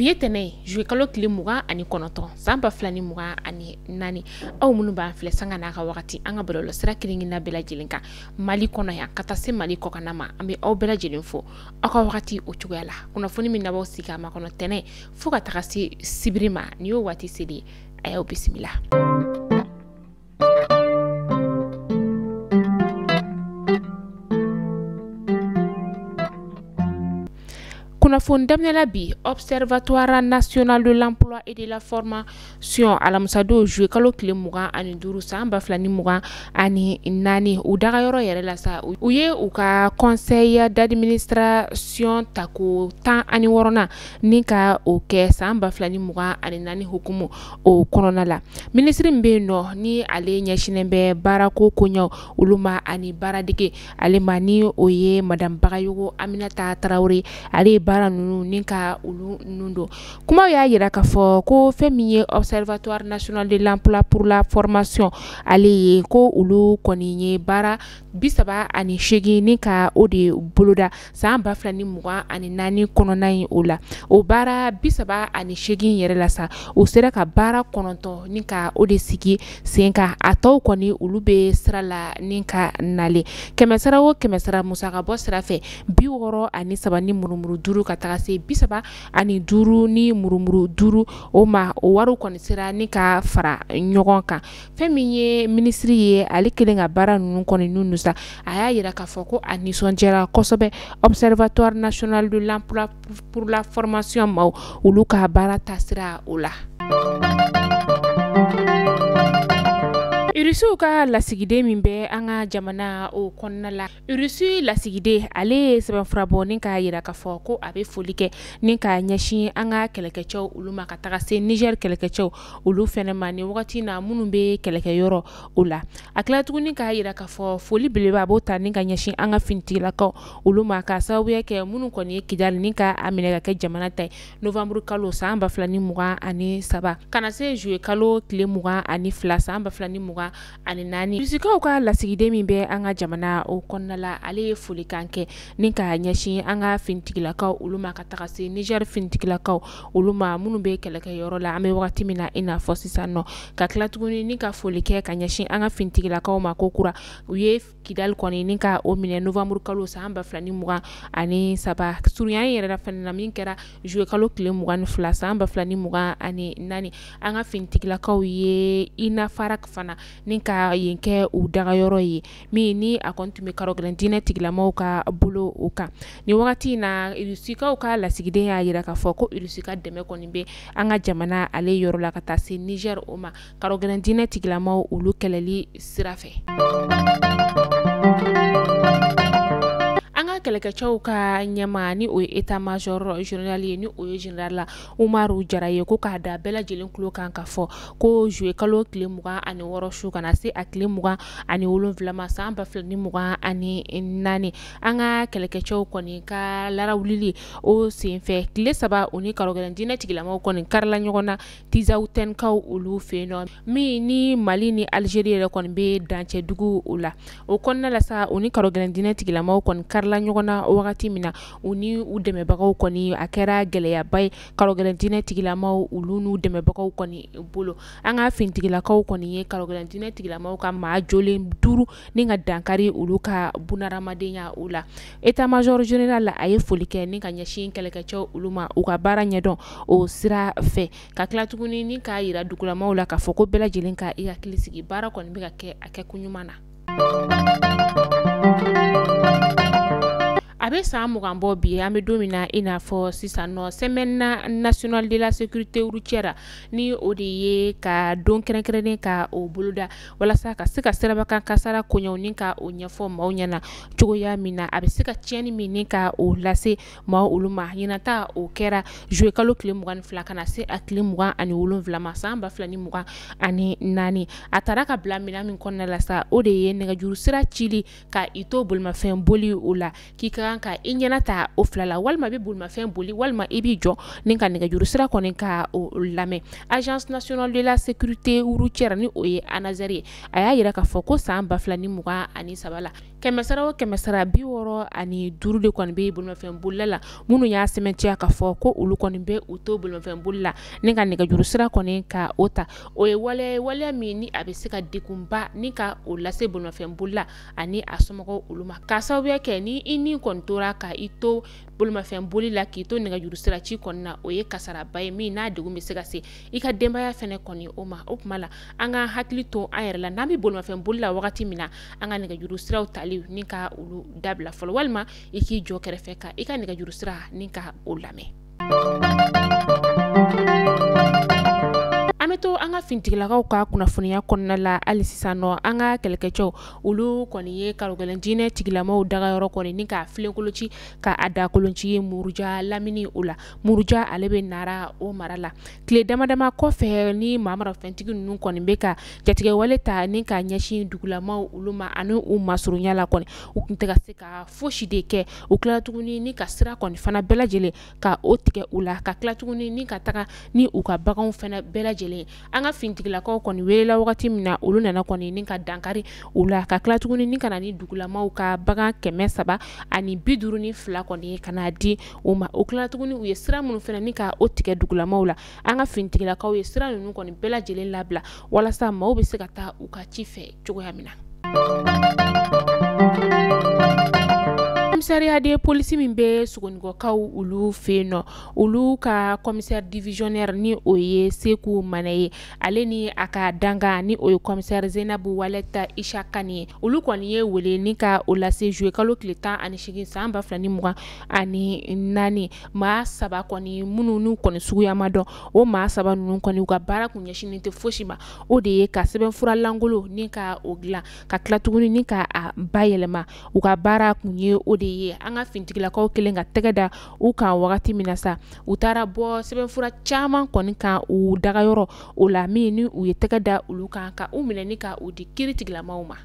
biye tene juwe kalo tile mugan ani kɔnɔntɔn san 2024 aw minnu b'an filɛ sanga n'a ka wagati an ka bɔlɔlɔ sira kelen-kelenna bɛɛ lajɛlen kan Mali kɔnɔ yan ka taa se Mali kɔkan ma an bɛ aw bɛɛ lajɛlen fo aw ka wagati o cogoya la kunnafoni min nabaw sigi a makɔnɔ tɛnɛ fo ka taga se sibiri ma ni y'o waati seli a y'aw bisimila. Kunnafoni daminɛla bi Observatoire national de l'emploi et de la formation alamusado juwe kalo tile mugan ani duuru san 2024 u dagayɔrɔ yɛrɛ la sa u ye u ka conseil d'administration ta ko 16 ni ka o kɛ san 2024 hukumu o kɔnɔna la. Ministre min bɛ yen nɔ ni ale ɲɛsinnen bɛ baarako koɲɛw olu ma ani baaradege ale ma ni o ye madame Bagayogo Aminata Traoré ale baara nunu ni ka olu nundo kuma y'a yira k'a fɔ ko fɛn min ye Observatoire national de l'emploi pour la formation ale ye ko olu kɔni ye baara 38 ni ka o de boloda san 2024 kɔnɔna in o la o baara 38 yɛrɛ la sa o sera ka baara 9 ni ka o de sigi sen kan a tɔw kɔni olu bɛ sira la ni ka nale kɛmɛsara o kɛmɛsara musaka bɔ sira fɛ 63 ni murumuru duuru ka taga se 35 ni murumuru duuru o ma o wari kɔni sera ni ka fara ɲɔgɔn kan fɛn min ye ministri ye ale kelen ka baara ninnu kɔni nunu sa a y'a yira k'a fɔ ko a nisɔndiyara kosɛbɛ Observatoire national de l'emploi pour la formation ma olu ka baara tasira o la. Irisiw ka lasigiden min bɛ an ka jamana o kɔnɔna la Irisi lasigiden ale ye sɛbɛnfura bɔ ni k'a yira k'a fɔ ko a bɛ foli kɛ ni k'a ɲɛsin an ka kɛlɛkɛcɛw olu ma ka taga se Niger kɛlɛkɛcɛw olu fɛnɛ ma ni wagati na minnu bɛ kɛlɛkɛyɔrɔ o la a tila tuguni k'a yira k'a fɔ foli belebele a b'o ta ni ka ɲɛsin an ka finitigilakaw olu ma ka sababuya kɛ minnu kɔni ye Kidali ni ka a minɛ ka kɛ jamana ta ye novembre kalo san 2023 kana se juillet kalo tile 22 san 2024 Irisiw ka lasigiden min bɛ an ka jamana o kɔnɔna la ale ye folikan kɛ ni ka ɲɛsin an ka finitigilakaw olu ma ka taga se Niger finitigilakaw olu ma minnu bɛ kɛlɛkɛyɔrɔ la an bɛ wagati min na i n'a fɔ sisan nɔ ka tila tuguni ni ka foli kɛ ka ɲɛsin an ka finitigilakaw ma ko kura u ye Kidali kɔni ni ka o minɛ novembre kalo san 2023 surunya yɛrɛ fana na min kɛra juillet kalo tile 22 san 2024 an ka finitigilakaw ye Ina Farak fana ni ka yen kɛ u dagayɔrɔ ye min ni a kɔni tun bɛ karɔgɛlɛn diinɛ tigilamaw ka bolo o kan ni wagati na Irisiw ka lasigiden y'a yira k'a fɔ ko Irisiw ka dɛmɛ kɔni bɛ an ka jamana ale yɔrɔ la ka taa se Niger o ma karɔgɛlɛn diinɛ tigilamaw olu kɛlɛli sira fɛ. An ka kɛlɛkɛcɛw ka ɲɛma ni o ye état major général ye ni o ye général la Umaru Jara ye ko k'a da bɛɛ lajɛlen tulo kan ka fɔ ko juillet kalo tile 26 su kana se a tile 27 ma san 2024 an ka kɛlɛkɛcɛw kɔni ka larawulili o senfɛ tile 3 o ni karɔgɛlɛn diinɛ tigilamaw kɔni karila ɲɔgɔn na Tizaoutènekaw olu fɛ yen nɔ min ni Mali ni Algérie yɛrɛ kɔni bɛ dancɛ dugu o la o kɔnɔna la sa o ni karɔgɛlɛn diinɛ tigilamaw kɔni karila ɲɔgɔn na wagati min na u ni u dɛmɛbagaw kɔni a kɛra gɛlɛyaba ye karɔgɛlɛn diinɛ tigilamaw olu n'u dɛmɛbagaw kɔni bolo an ka finitigilakaw kɔni ye karɔgɛlɛn diinɛ tigilamaw ka maa jolen 5 ni ka dankari olu ka bunahadamadenya o la état major général la a ye foli kɛ ni ka ɲɛsin kɛlɛkɛcɛw olu ma u ka baara ɲɛdɔn o sira fɛ ka tila tuguni ni k'a yira dugulamaw la k'a fɔ ko bɛɛ lajɛlen ka i hakili sigi baara kɔni bɛ ka kɛ a kɛ kuɲuman na. A bɛ san 20 bɔ bi an bɛ don min na i n'a fɔ sisan nɔ semaine nationale de la sécurité routière ni o de ye ka don kɛrɛnkɛrɛnnen ka o boloda walasa ka se ka sirabakan kasara koɲɛw ni ka o ɲɛfɔ maaw ɲɛna cogoya min na a bɛ se ka tiɲɛni min ni ka o lase maaw olu ma ɲinata o kɛra juillet kalo tile 22 kana se a tile 27 ma san 2024 a taara ka bila minɛn min kɔnɔna la sa o de ye nɛgɛjuru sira cili ka i to bolimafɛn boli o la k'i ka kan ka I ɲɛna ta o fila la walima bɛ bolimafɛn boli walima I b'i jɔ ni ka nɛgɛjuru sira kɔni ka o lamɛn Agence nationale de la sécurité routière ni o ye ANASER ye a y'a yira k'a fɔ ko san 2023 la kɛmɛsara o kɛmɛsara 65 de kɔni bɛ bolimafɛn bolila la minnu y'a sɛmɛntiya k'a fɔ ko olu kɔni bɛ u to bolimafɛn boli la ni ka nɛgɛjuru sira kɔni ka o ta o ye waleya min ni a bɛ se ka degunba ni ka o lase bolimafɛn boli la ani a somɔgɔw olu ma k'a sababuya kɛ ni I ni kɔni tora ka I to bolimafɛn boli la k'i to nɛgɛjuru sira ci kɔni na o ye kasaraba ye min n'a degun bɛ se ka se I ka denbaya fɛnɛ kɔni o ma o kuma la an ka hakili to an yɛrɛ la n'an bɛ bolimafɛn boli la wagati min na an ka nɛgɛjuru siraw tali ni ka olu dabila fɔlɔ walima I k'i jɔ kɛrɛfɛ ka I ka nɛgɛjuru sira ni ka o lamɛn an bɛ to an ka fintigilakaw ka kunnafoniya kɔnɔna la hali sisan nɔ an ka kɛlɛkɛcɛw olu kɔni ye kalogɛlɛn diinɛ tigilamaw dagayɔrɔ kɔni ni ka filenkoloci ka a dakolonci ye Muruja lamini o la Muruja ale bɛ nara o mara la tile damadama kɔfɛ ni maamarafɛntigi ninnu kɔni bɛ ka jatigɛwale ta ni ka ɲɛsin dugulamaw olu ma ani u masurunya la kɔni u tun tɛ ka se ka fosi de kɛ u kila tuguni ni ka sira kɔni fana bɛɛ lajɛlen ka o tigɛ u la ka kila tuguni ni ka taga ni u ka baganw fana bɛɛ lajɛlen an ka fintigilakaw kɔni welela wagati min na olu nana kɔni ni ka dankari u la ka kila tuguni ni ka na ni dugulamaw ka bagan 352 kɔni ka na di u ma o kila tuguni u ye sira minnu fana ni ka o tigɛ dugulamaw la an ka fintigilakaw ye sira ninnu kɔni bɛɛ lajɛlen labila walasa maaw bɛ se ka taa u ka ci fɛ cogoya min na commissariat de police min bɛ Sogonikɔkaw olu fɛ nɔ olu ka commissaire divisionnaire ni o ye Seku Mane ye ale ni a ka danga ni o ye commissaire Zeinabu Waleta Ishakani ye olu kɔni ye wele ni ka o lase juillet kalo tile 18 san 2024 maa 3 kɔni minnu n'u kɔni suguya ma dɔn o maa 3 ninnu kɔni u ka baara kun ɲɛsinnen tɛ fosi ma o de ye ka sɛbɛnfura langolo ni ka o dilan ka tila tuguni ni ka a bayɛlɛma u ka baara kun ye o de ye an ka fintigilakaw kelen ka tɛgɛ da u kan wagati min na sa u taara bɔ sɛbɛnfura caman kɔni kan u dagayɔrɔ o la min ni u ye tɛgɛ da olu kan ka u minɛ ni ka u di kiiritigilamaw ma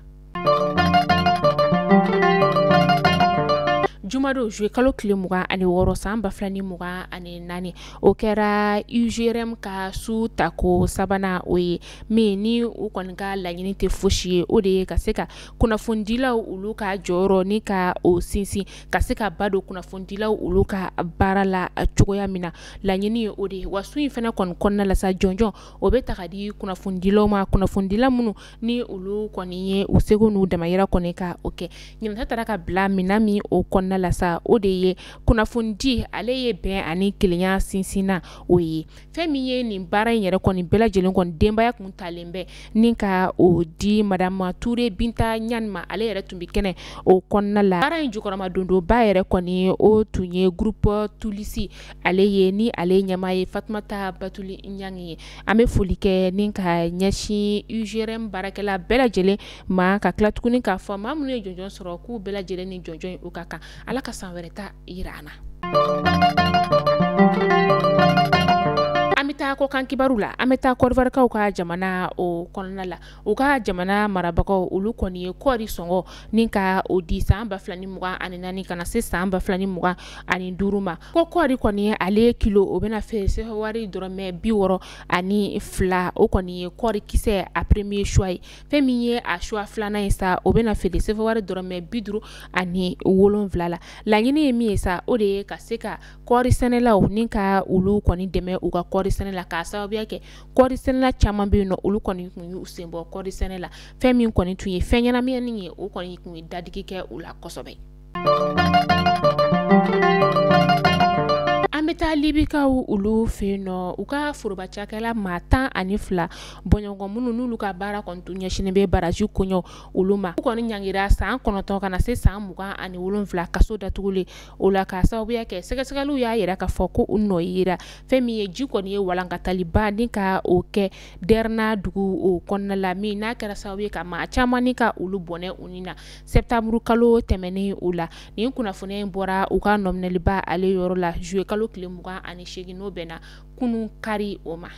Jumado juillet kalo tile 26 san 2024 o kɛra UGRM ka su tako sabana o ye min ni u kɔni ka laɲini tɛ fosi ye o de ye ka se ka kunnafonidilaw olu ka jɔyɔrɔ ni ka o sinsin ka se ka ba don kunnafonidilaw olu ka baara la cogoya min na laɲini ye o de ye wa su in fana kɔni kɔnɔna la sa jɔnjɔn o bɛ ta ka di kunnafonidilaw ma kunnafonidila minnu ni olu kɔni ye u seko n'u damayira kɔni ka o kɛ ɲinata taara ka bila mina min o kɔnɔna la sa o de ye kunnafonidi ale ye bɛn ani kelenya sinsinna o ye fɛn min ye nin baara in yɛrɛ kɔni bɛɛ lajɛlen kɔni denbaya kun talen bɛ ni ka o di madame Ture Binta Ɲanima ale yɛrɛ tun bɛ kɛnɛ o kɔnɔna la baara in jukɔrɔma dondoba yɛrɛ kɔni o tun ye groupe Tulisi ale ye ni ale ɲɛmaa ye Fatumata Batuli Ɲangi ye an bɛ foli kɛ ni ka ɲɛsin UGRM baarakɛla bɛɛ lajɛlen ma ka tila tuguni k'a fɔ maa minnu ye jɔnjɔn sɔrɔ k'u bɛɛ lajɛlen ni jɔnjɔn ye u ka kan ala ka san wɛrɛ ta yira an na an bɛ taa kɔkan kibaru la an bɛ taa kɔrɔvarikaw ka jamana o kɔnɔna la u ka jamana marabagaw olu kɔni ye kɔɔri sɔngɔ ni ka o di san 2024 kana se san 2025 ma ko kɔɔri kɔni ale kilo o bɛna feere sefa wari dɔrɔmɛ 62 o kɔni ye kɔɔri kisɛ a premier choix ye fɛn min ye a choix filanan ye sa o bɛna feere sefa wari dɔrɔmɛ 57 la laɲini ye min ye sa o de ye ka se ka kɔɔri sɛnɛlaw ni ka olu kɔni dɛmɛ u ka kɔɔri sɛnɛ la k'a sababuya kɛ kɔɔri sɛnɛla caman bɛ yen nɔ olu kɔni tun y'u sen bɔ kɔɔri sɛnɛ la fɛn min kɔni tun ye fɛn ɲɛnamiyani ye o kɔni tun ye dadigi kɛ u la kosɛbɛ an bɛ taa libikaw olu fɛ yen nɔ u ka forobacakɛla maa 12 bɔɲɔgɔn minnu n'olu ka baara kɔni tun ɲɛsinnen bɛ baraji koɲɛw olu ma u kɔni ɲangira san 9 kana se san 27 kaso datugulen o la k'a sababuya kɛ sɛgɛsɛgɛliw y'a yira k'a fɔ ko u nɔ yera fɛn min ye ji kɔni ye walankataliba ni ka o kɛ Dɛrɛna dugu o kɔnɔna la min n'a kɛra sababu ye ka maa caman ni ka olu bɔnɛ u ni na septembre kalo tɛmɛnen o la nin kunnafoniya in bɔra u ka nɔminɛliba ale yɔrɔ la juillet kalo tile 28 n'o bɛnna kunun kari o ma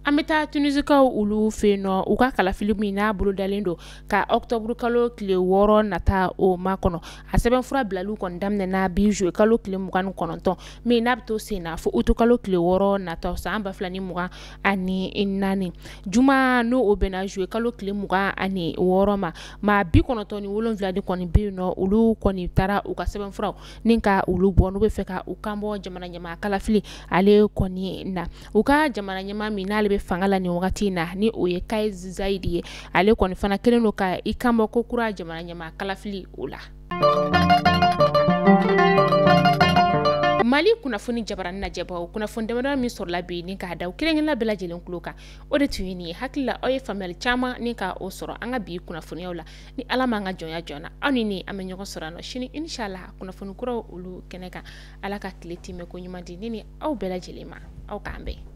an bɛ taa Tunisikaw olu feno u ka kalafili min n'a bolo dalen do ka octobre kalo tile 6 nata o ma kɔnɔ a sɛbɛn fura bilaliw kɔni daminɛna bi juillet kalo tile 29 min n'a bɛ to sen na fo août kalo tile 6 nata san 2024 juma no o bɛnna juillet kalo tile 26 ma maa 97 de kɔni bɛ yen nɔ olu kɔni taara u ka sɛbɛn furaw ni ka olu bɔ n'u bɛ fɛ ka u kanbɔ jamana ɲɛmaa kalafili ale kɔni na u ka jamana ɲɛmaa min n'ale bɛ fanga la nin wagati in na ni o ye Kais Zayidi ye ale kɔni fana kelen do ka i kanbɔ ko kura jamana ɲɛmaa kalafili o la. Mali kunnafoni jabarani najɛbaw kunnafoni damadɔ min sɔrɔla bi ni k'a da kelen-kelenna bɛɛ lajɛlen tulo kan o de tun ye nin ye hakili aw ye faamuyali caman ni ka o sɔrɔ an ka bi kunnafoniyaw la ni Ala m'an ka jɔnya joona aw ni nin an bɛ ɲɔgɔn sɔrɔ yan nɔ sini inshallah kunnafoni kuraw olu kɛnɛ kan Ala ka tile timɛ ko ɲuman di ne ni aw bɛɛ lajɛlen ma aw k'an bɛn.